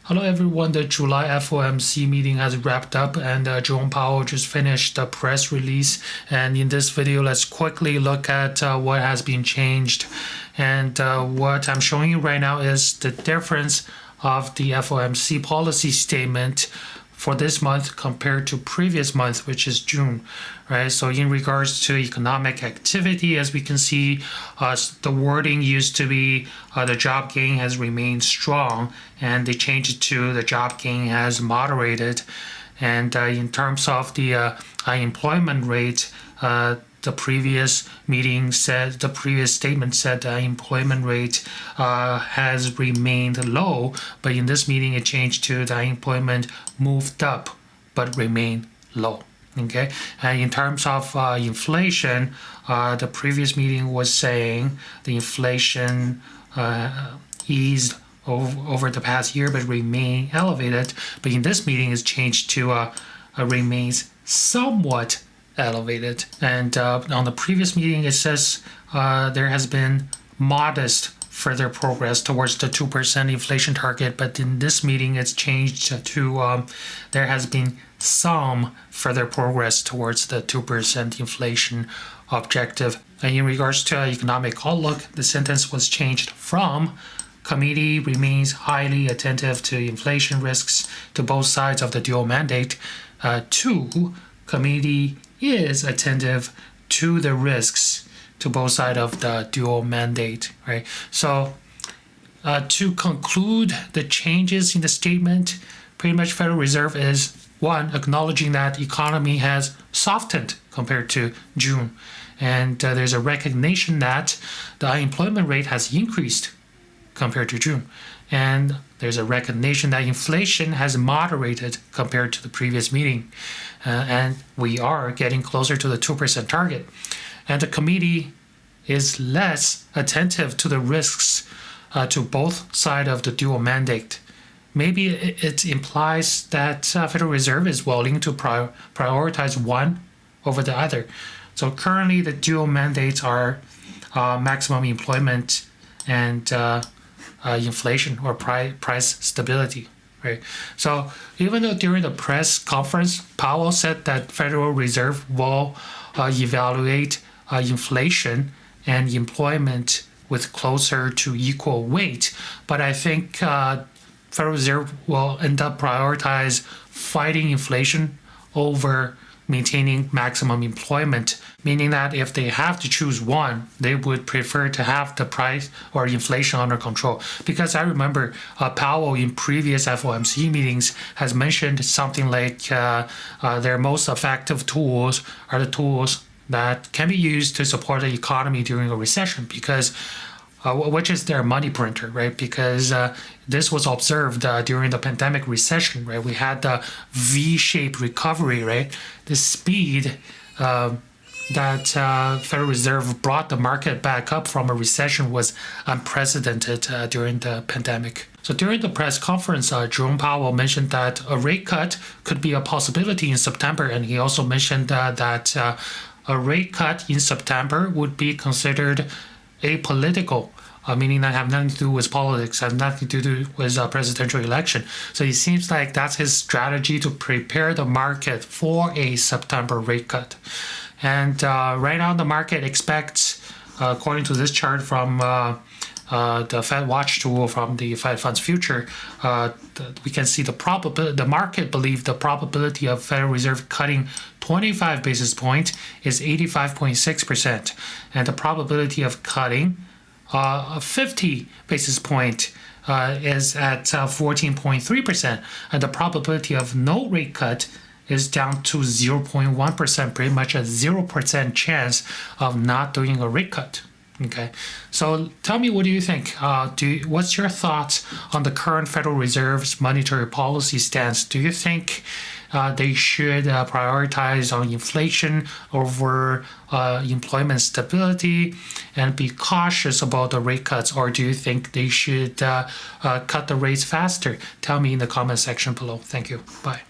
Hello everyone, the July FOMC meeting has wrapped up and Jerome Powell just finished the press release, and in this video let's quickly look at what has been changed. And what I'm showing you right now is the difference of the FOMC policy statement for this month compared to previous month, which is June, right? So in regards to economic activity, as we can see, the wording used to be the job gain has remained strong, and they changed it to the job gain has moderated. And in terms of the unemployment rate, the previous statement said the unemployment rate has remained low, but in this meeting it changed to the unemployment moved up but remained low. Okay, and in terms of inflation, the previous meeting was saying the inflation eased over the past year but remain elevated, but in this meeting it's changed to remains somewhat elevated. And on the previous meeting it says there has been modest further progress towards the 2% inflation target, but in this meeting it's changed to there has been some further progress towards the 2% inflation objective. And in regards to economic outlook, the sentence was changed from committee remains highly attentive to inflation risks to both sides of the dual mandate to committee is attentive to the risks to both sides of the dual mandate, right? So to conclude the changes in the statement, pretty much Federal Reserve is one, acknowledging that the economy has softened compared to June, and there's a recognition that the unemployment rate has increased compared to June, and there's a recognition that inflation has moderated compared to the previous meeting, and we are getting closer to the 2% target. And the committee is less attentive to the risks to both sides of the dual mandate. Maybe it implies that Federal Reserve is willing to prioritize one over the other. So currently the dual mandates are maximum employment and inflation or price stability, right? So even though during the press conference, Powell said that Federal Reserve will evaluate inflation and employment with closer to equal weight, but I think Federal Reserve will end up prioritize fighting inflation over maintaining maximum employment, meaning that if they have to choose one, they would prefer to have the price or inflation under control. Because I remember Powell in previous FOMC meetings has mentioned something like their most effective tools are the tools that can be used to support the economy during a recession, because which is their money printer, right? Because this was observed during the pandemic recession, right? We had the V-shaped recovery, right? The speed that Federal Reserve brought the market back up from a recession was unprecedented during the pandemic. So during the press conference, Jerome Powell mentioned that a rate cut could be a possibility in September, and he also mentioned that a rate cut in September would be considered apolitical, meaning that have nothing to do with politics, have nothing to do with a presidential election. So it seems like that's his strategy to prepare the market for a September rate cut. And right now the market expects, according to this chart from the Fed Watch tool from the Fed Funds Future, we can see the market believes the probability of Federal Reserve cutting 25 basis points is 85.6%, and the probability of cutting 50 basis point is at 14.3%, and the probability of no rate cut is down to 0.1%, pretty much a 0% chance of not doing a rate cut. Okay, so tell me, what do you think? What's your thoughts on the current Federal Reserve's monetary policy stance? Do you think they should prioritize on inflation over employment stability and be cautious about the rate cuts, or do you think they should cut the rates faster? Tell me in the comment section below. Thank you. Bye.